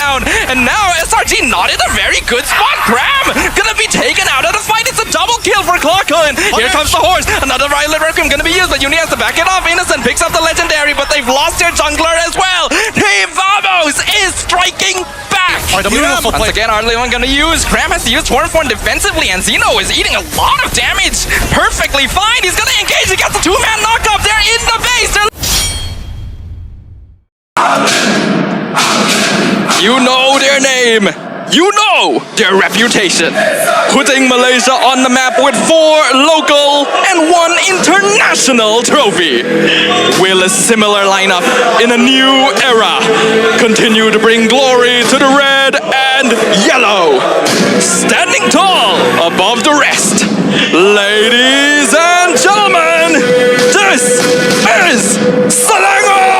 down. And now SRG not in a very good spot. Cram gonna be taken out of the fight. It's a double kill for Clockhound. Here comes the horse. Another Violet Requiem gonna be used, but Uni has to back it off. Innocent picks up the legendary, but they've lost their jungler as well. Team Vamos is striking back. Once again, ALFII gonna use. Cram has to use Tornform defensively, and Zeno is eating a lot of damage. Perfectly fine. He's gonna engage. He gets a two-man knockup. They're in the base. You know their name. You know their reputation. Putting Malaysia on the map with 4 local and 1 international trophy. Will a similar lineup in a new era continue to bring glory to the red and yellow? Standing tall above the rest. Ladies and gentlemen, this is Selangor!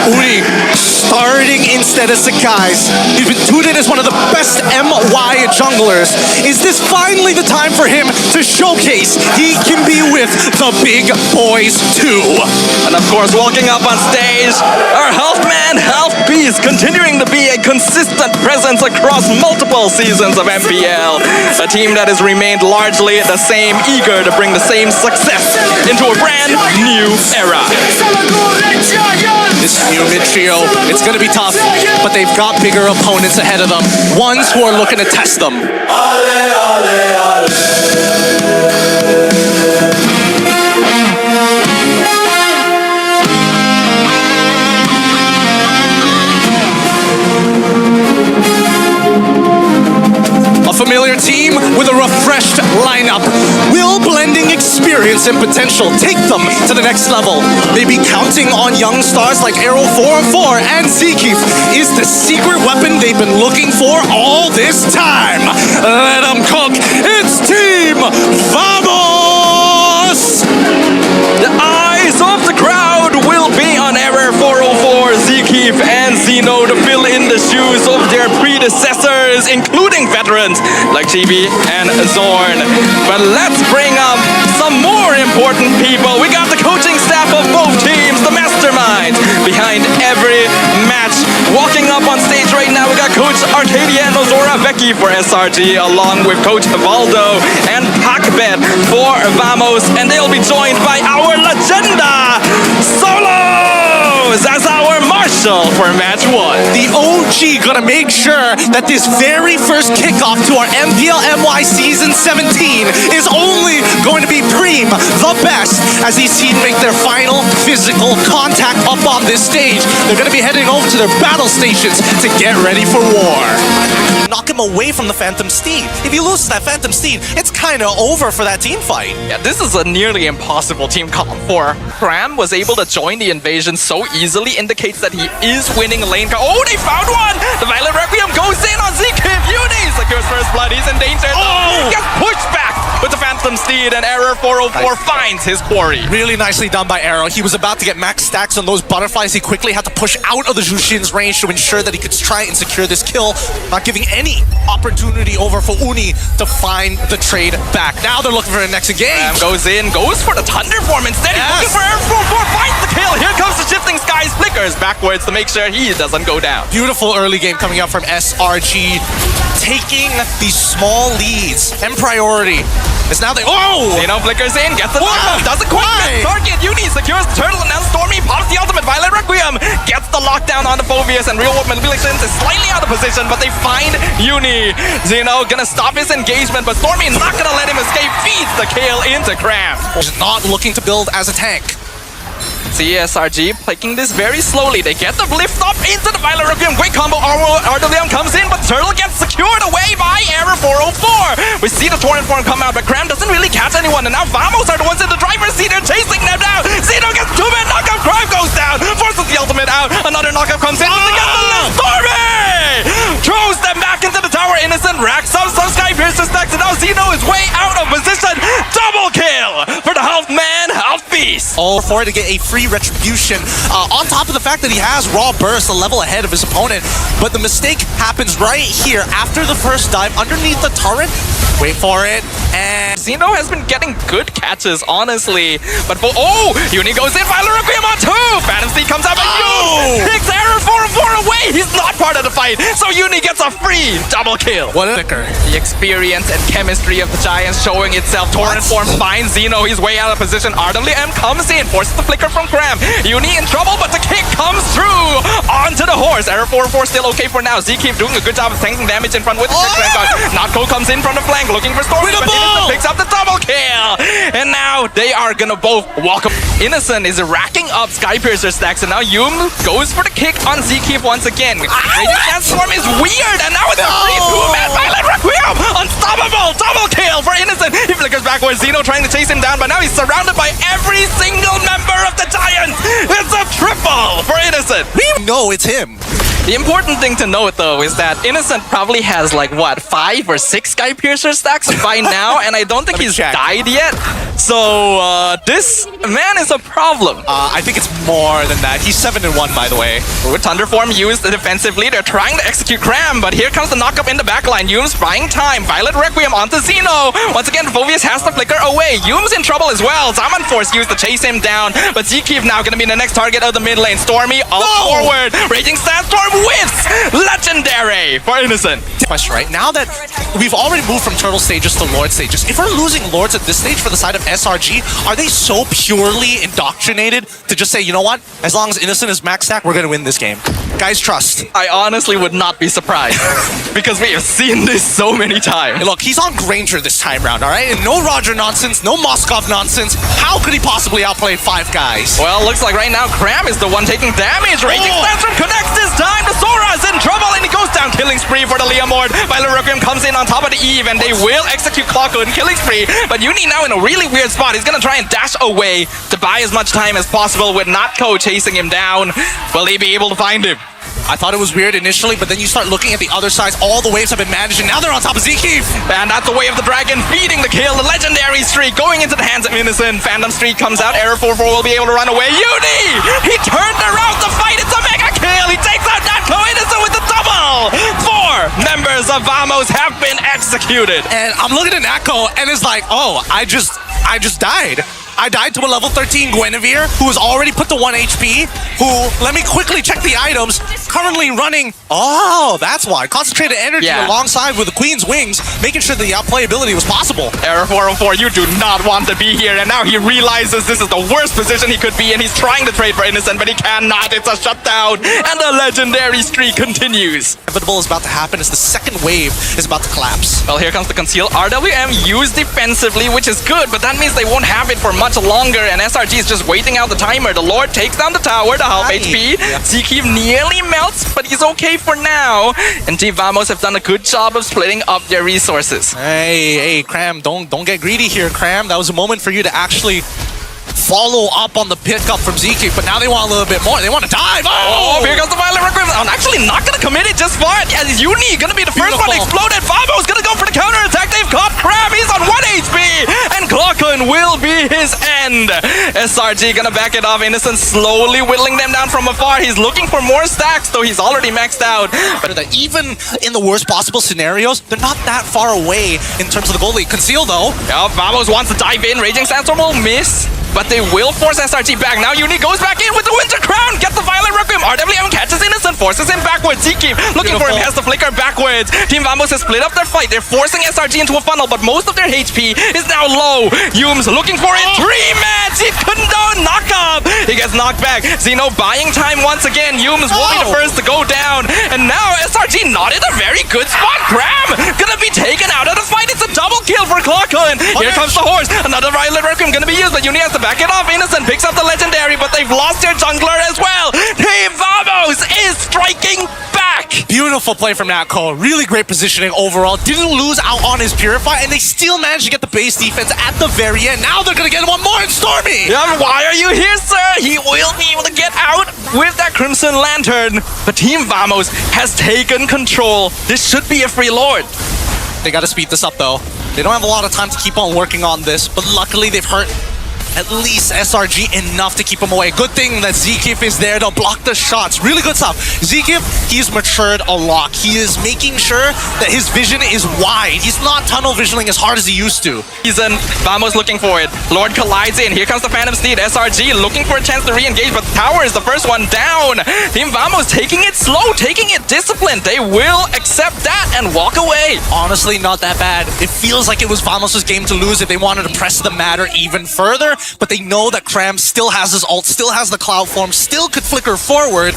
Uni starting instead of Sakai's. He's been touted as one of the best MY junglers. Is this finally the time for him to showcase he can be with the big boys too? And of course, walking up on stage, our health man, ALFII, is continuing to be a consistent presence across multiple seasons of MPL. A team that has remained largely the same, eager to bring the same success into a brand new era. This new mid trio, it's going to be tough, but they've got bigger opponents ahead of them. Ones who are looking to test them. A familiar team with a refreshed lineup. Will blending experience and potential take them to the next level? Maybe counting on young stars like Arrow 404 and Shaky is the secret weapon they've been looking for all this time. Let them cook. It's Team Vamos! The eyes of the crowd will be on Arrow 404, Shaky and Zeno to fill in the shoes of their predecessors, including veterans like Chibi and Zorn. But let's bring up some more important people. We got the coaching staff of both teams, the masterminds behind every match. Walking up on stage right now, we got Coach Arcadia and Ozora Vecchi for SRG, along with Coach Valdo and Pakbet for Vamos, and they'll be joined by our legenda, Solos, as our marshal for match 1. The OG gonna make sure that this very first kickoff to our MPL MY Season 17 is only going to be Preem, the best, as these teams make their final physical contact up on this stage. They're gonna be heading over to their battle stations to get ready for war. Knock him away from the Phantom Steed. If he loses that Phantom Steed, it's kind of over for that team fight. Yeah, this is a nearly impossible team comp for. Cram was able to join the invasion so easily, indicates that he is winning lane. Oh, they found one! The Violet Requiem goes in on Zeke. Uni secures first blood. He's in danger. Oh! He gets pushed back with the Phantom Steed, and Error 404 finds his quarry. Really nicely done by Arrow. He was about to get max stacks on those butterflies. He quickly had to push out of the Jushin's range to ensure that he could try and secure this kill, not giving any opportunity over for Uni to find the trade back. Now they're looking for a next engage. Goes in, goes for the Thunder Form instead. He's looking for Error 404, finds the kill. Here comes the Shifting Skies, flickers backwards to make sure he doesn't go down. Beautiful early game coming up from SRG, taking these small leads and priority. It's now they Zeno flickers in, gets the knockdown, doesn't quite get target. Uni secures the turtle, and now Stormy pops the ultimate. Violet Requiem gets the lockdown on the Phobius, and Real World Manipulations is slightly out of position, but they find Uni. Zeno gonna stop his engagement, but Stormy not gonna let him escape. Feeds the kill into Cram. He's not looking to build as a tank. SRG taking this very slowly. They get the lift up into the Violet Requiem. Great combo. Ardeleon comes in, but Turtle gets secured away by Error 404. We see the Torrent Form come out, but Cram doesn't really catch anyone. And now Vamos are the ones in the driver's seat. They're chasing them down. Zeno gets 2-man knockup. Cram goes down. Forces the ultimate out. Another knockup comes in. But they get the lift. Stormy throws them back into the tower. Innocent racks up some Sky Piercer stacks. And now Zeno is way out of position. Double kill for the health man, health beast. All for it to get a free retribution on top of the fact that he has raw burst a level ahead of his opponent, but the mistake happens right here after the first dive underneath the turret. Wait for it, and Zeno has been getting good catches, honestly, but Uni goes in. Violet Requiem on 2. part of the fight. So Uni gets a free double kill. What a picker. The experience and chemistry of the Giants showing itself. Torrent form finds Zeno. He's way out of position. RWM comes in, forces the flicker from Cram. Uni in trouble, but the kick comes through onto the horse. Error 4-4 still okay for now. Zkeep doing a good job of tanking damage in front with the Notco comes in from the flank looking for Stormy, but Innocent picks up the double kill. And now they are gonna both walk up. Innocent is racking up Skypiercer stacks, and now Yum goes for the kick on Zkeep once again. That storm is weird, and now it's a free two-man Violent Requiem. Unstoppable double kill for Innocent. He flickers backwards. Zeno trying to chase him down, but now he's surrounded by every single member of the Giants. It's a triple for Innocent. We know it's him. The important thing to note, though, is that Innocent probably has, like, what, 5 or 6 Skypiercer stacks by now, and I don't think he's died yet. So, this man is a problem. I think it's more than that. He's 7-1, by the way. With Thunderform used defensively, they're trying to execute Cram, but here comes the knockup in the backline. Yum's buying time. Violent Requiem onto Zeno. Once again, Phovius has to flicker away. Yum's in trouble as well. Zaman Force used to chase him down, but Zkeep now gonna be the next target of the mid lane. Stormy all forward. Raging Sandstorm whiffs. Legendary for Innocent. Question, right? Now that we've already moved from turtle stages to lord stages, if we're losing lords at this stage for the side of SRG, are they so purely indoctrinated to just say, you know what? As long as Innocent is max stack, we're gonna win this game. Guys, trust. I honestly would not be surprised because we have seen this so many times. Hey, look, he's on Granger this time round, all right? And no Roger nonsense, no Moskov nonsense. How could he possibly outplay 5 guys? Well, looks like right now Cram is the one taking damage. Raging Sandstorm connects this time. The Sora's in trouble and he goes down. Killing spree for the Leomord. Violent Requiem comes in on top of the Eve and they will execute Clockwood and killing spree. But Uni now in a really weird spot. He's gonna try and dash away to buy as much time as possible with Notco chasing him down. Will he be able to find him? I thought it was weird initially, but then you start looking at the other sides. All the waves have been managed, and now they're on top of Zkeep. And that's the way of the dragon, feeding the kill. The legendary streak going into the hands of Innocent. Phantom Streak comes out. Error 4-4 will be able to run away. Uni! He turned around the fight. It's a mega kill. He takes out Notco. Innocent with the double. 4 members of Vamos have been executed. And I'm looking at Notco, and it's like, oh, I just died. I died to a level 13 Guinevere, who was already put to 1 HP, who, let me quickly check the items, currently running, oh, that's why. Concentrated energy alongside with the Queen's Wings, making sure the outplayability was possible. Error 404, you do not want to be here, and now he realizes this is the worst position he could be in. He's trying to trade for Innocent, but he cannot. It's a shutdown, and the legendary streak continues. Inevitable is about to happen as the second wave is about to collapse. Well, here comes the conceal. RWM used defensively, which is good, but that means they won't have it for much longer, and SRG is just waiting out the timer. The Lord takes down the tower, the half HP. Zkeep nearly melts, but he's okay for now. And Team Vamos have done a good job of splitting up their resources. Hey, Cram, don't get greedy here, Cram. That was a moment for you to actually follow up on the pickup from Zkeep, but now they want a little bit more. They want to dive. Oh, here comes the Violent Requiem. I'm actually not going to commit it just for it. Yeah, Uni going to be the first one exploded. Vamo's going to go for the counter attack. They've caught Crab. He's on 1 HP, and Clockun will be his end. SRG going to back it off. Innocent slowly whittling them down from afar. He's looking for more stacks, though he's already maxed out. But even in the worst possible scenarios, they're not that far away in terms of the goal lead. Conceal, though. Yeah, Vamos wants to dive in. Raging Sandstorm will miss, but they will force SRG back. Now Uni goes back in with the Winter Crown, gets the Violent Requiem. RWM catches Innocent, forces him backwards. Zkeep looking for him, has to flicker backwards. Team Vamos has split up their fight. They're forcing SRG into a funnel, but most of their HP is now low. Yum's looking for it. 3-man, Zeke couldn't do knock up. He gets knocked back. Zeno buying time once again. Yum's will be the first to go down. And now SRG not in a very good spot. Cram gonna be taken out of the fight. It's a double kill for Clockun. Here comes the horse. Another Violent Requiem gonna be used, but Uni has to back it off. Innocent picks up the legendary, but they've lost their jungler as well. Team Vamos is striking back. Beautiful play from Notco. Really great positioning overall. Didn't lose out on his Purify, and they still managed to get the base defense at the very end. Now they're gonna get one more in Stormy. Yeah, why are you here, sir? He will be able to get out with that Crimson Lantern. But Team Vamos has taken control. This should be a free Lord. They gotta speed this up, though. They don't have a lot of time to keep on working on this, but luckily they've hurt at least SRG enough to keep him away. Good thing that Zkif is there to block the shots. Really good stuff. Zkif, he's matured a lot. He is making sure that his vision is wide. He's not tunnel visioning as hard as he used to. Season, Vamos looking for it. Lord collides in. Here comes the Phantom Steed. SRG looking for a chance to re-engage, but the tower is the first one down. Team Vamos taking it slow, taking it disciplined. They will accept that and walk away. Honestly, not that bad. It feels like it was Vamos' game to lose if they wanted to press the matter even further, but they know that Cram still has his ult, still has the cloud form, still could flicker forward.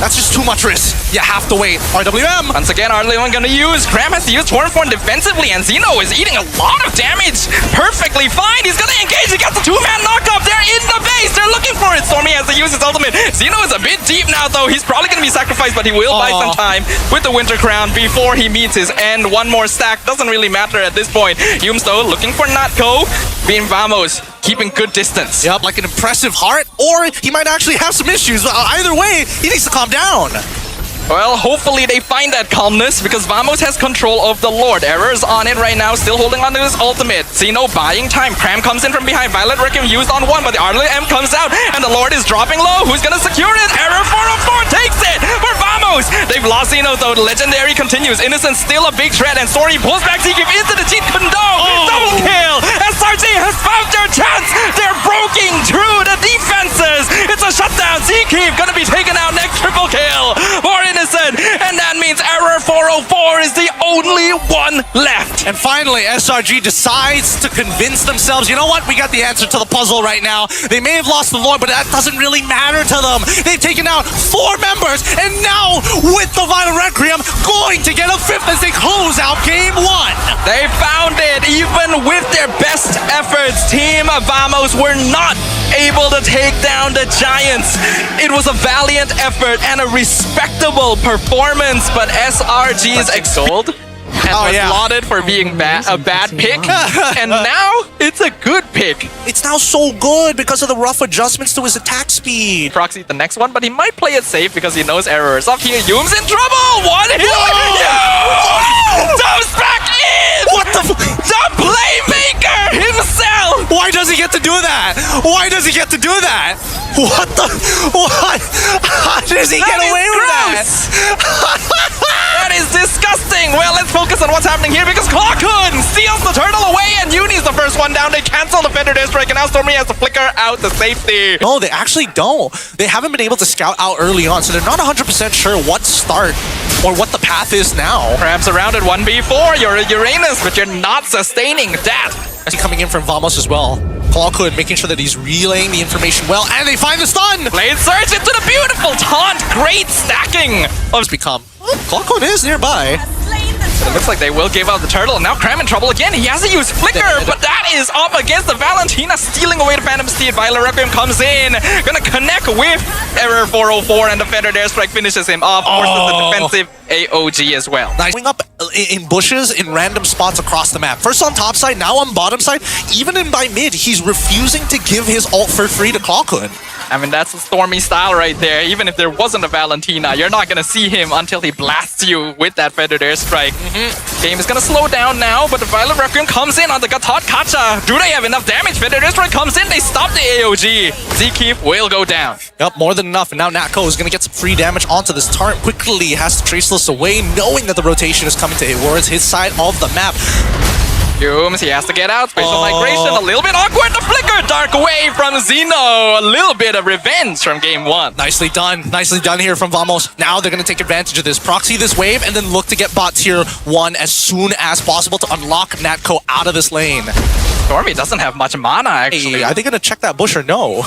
That's just too much risk. You have to wait. RWM. Once again, RWM gonna use. Cram has to use Tornform defensively, and Zeno is eating a lot of damage. Perfectly fine. He's gonna engage. He got the two-man knockup. They're in the base. They're looking for it. Stormy has to use his ultimate. Zeno is a bit deep now, though. He's probably gonna be sacrificed, but he will buy some time with the Winter Crown before he meets his end. One more stack. Doesn't really matter at this point. Yumes, though, looking for Natko. Being Vamos, keeping good distance. Yep, like an impressive heart, or he might actually have some issues. Either way, he needs to calm down. Well, hopefully they find that calmness because Vamos has control of the Lord. Error's on it right now, still holding on to his ultimate. Zeno buying time. Cram comes in from behind. Violet Requiem used on one, but the RLM comes out and the Lord is dropping low. Who's gonna secure it? Error 404 takes it for Vamos. They've lost Zeno though. The legendary continues. Innocent still a big threat, and Story pulls back Zkif into the cheat condone. Double kill. SRG has found their chance. They're breaking through the defenses. It's a shutdown. Zkif gonna be taken out next. Triple kill for Innocent, and that means Error 404 is the only one left. And finally, SRG decides to convince themselves, you know what, we got the answer to the puzzle right now. They may have lost the Lord, but that doesn't really matter to them. They've taken out 4 members, and now with the Vital Requiem, going to get a 5th as they close out game 1. They found it. Even with their best efforts, Team Vamos were not able to take down the Giants. It was a valiant effort and a respectable performance, but SRG's gold and was lauded for being a bad pick, and now it's a good pick. It's now so good because of the rough adjustments to his attack speed. Proxy the next one, but he might play it safe because he knows Error is up here. Yume's in trouble! One hit! Jumps back in! What the The playmaker himself! Why does he get to do that? Why does he get to do that? What the? What? How does he get away with that? That is disgusting. Well, let's focus on what's happening here because Clockhood steals the turtle away and Uni's the first one down. They cancel the Fender District and now Stormy has to flicker out the safety. No, they actually don't. They haven't been able to scout out early on, so they're not 100% sure what start or what the path is now. Perhaps around at 1v4, you're a Uranus, but you're not sustaining that. Coming in from Vamos as well. Clockhood making sure that he's relaying the information well, and they find the stun! Blade Surge into the beautiful taunt. Great stacking. It's become. Clockhood is nearby. But it looks like they will give out the turtle. Now Cram in trouble again. He has to use Flicker, but that is up against the Valentina, stealing away the Phantom Steed. Violet Requiem comes in, gonna connect with Error 404, and the Fender Airstrike finishes him off. Forces the defensive AOG as well. Nice. Going up in bushes in random spots across the map. First on top side, now on bottom side. Even in by mid, he's refusing to give his ult for free to Clockhood. I mean, that's a Stormy style right there. Even if there wasn't a Valentina, you're not gonna see him until he blasts you with that Feathered Airstrike. Game is gonna slow down now, but the Violet Requiem comes in on the Gatot Kacha. Do they have enough damage? Feathered Airstrike comes in, they stop the AOG. Zkif will go down. Yep, more than enough. And now Natko is gonna get some free damage onto this turret. Quickly has to Traceless away, knowing that the rotation is coming towards his side of the map. Yumes, he has to get out. Spatial migration, a little bit awkward. The flicker, dark away from Zeno. A little bit of revenge from game 1. Nicely done. Nicely done here from Vamos. Now they're going to take advantage of this. Proxy this wave and then look to get bot tier 1 as soon as possible to unlock Natko out of this lane. Stormy doesn't have much mana, actually. Hey, are they going to check that bush or no?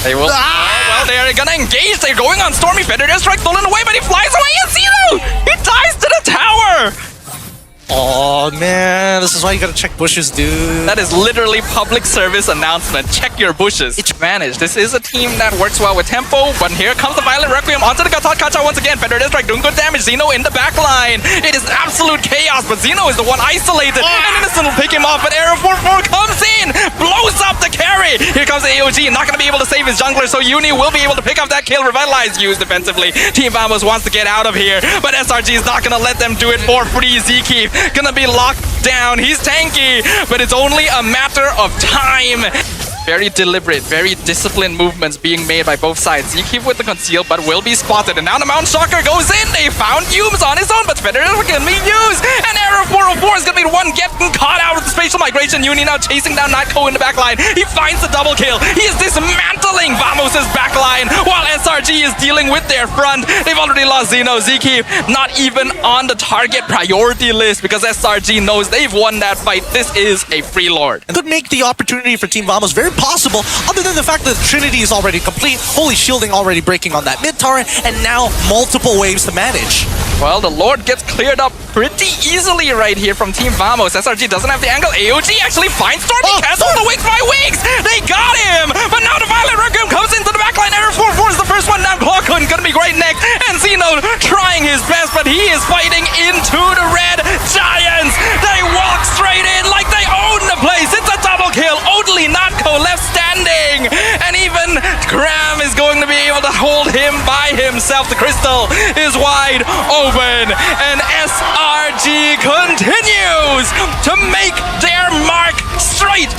They will. Well, they're going to engage. They're going on Stormy. Feathered Airstrike stolen away, but he flies away. And Zeno! He dies to the tower! Oh man, this is why you gotta check bushes, dude. That is literally public service announcement. Check your bushes. It's managed. This is a team that works well with tempo, but here comes the Violet Requiem onto the Gatot Kacha once again. Fender District doing good damage. Zeno in the back line. It is absolute chaos, but Zeno is the one isolated. And Innocent will pick him off, but Error 44 comes in, blows up the carry. Here comes the AOG, not gonna be able to save his jungler, so Uni will be able to pick up that kill. Revitalize used defensively. Team Vamos wants to get out of here, but SRG is not gonna let them do it for free. Zkif gonna be locked down. He's tanky, but it's only a matter of time. Very deliberate, very disciplined movements being made by both sides. Zekeep with the conceal, but will be spotted. And now the Mount Shocker goes in. They found Humes on his own, but Federer can be used. And Error 404 is going to be the one getting caught out with the spatial migration. Uni now chasing down MIRKO in the backline. He finds the double kill. He is dismantling Vamos' backline while SRG is dealing with their front. They've already lost Zeno. Zekeep not even on the target priority list because SRG knows they've won that fight. This is a free lord. And could make the opportunity for Team Vamos very possible, other than the fact that Trinity is already complete, Holy Shielding already breaking on that mid turret, and now multiple waves to manage. Well, the Lord gets cleared up pretty easily right here from Team Vamos. SRG doesn't have the angle. AOG actually finds Stormy, cancels the Wings by Wings. They got him, but now the Violet Raccoon comes into the backline. Error 404 is the first one down. Clawkun gonna be right next, and Zeno trying his best, but he is fighting into the Red Giants. They walk straight in like they own the place. It's a double kill. Only Natko left standing, and even Graham is going to be able to hold him by himself. The crystal is wide open, and SRG continues to make their mark straight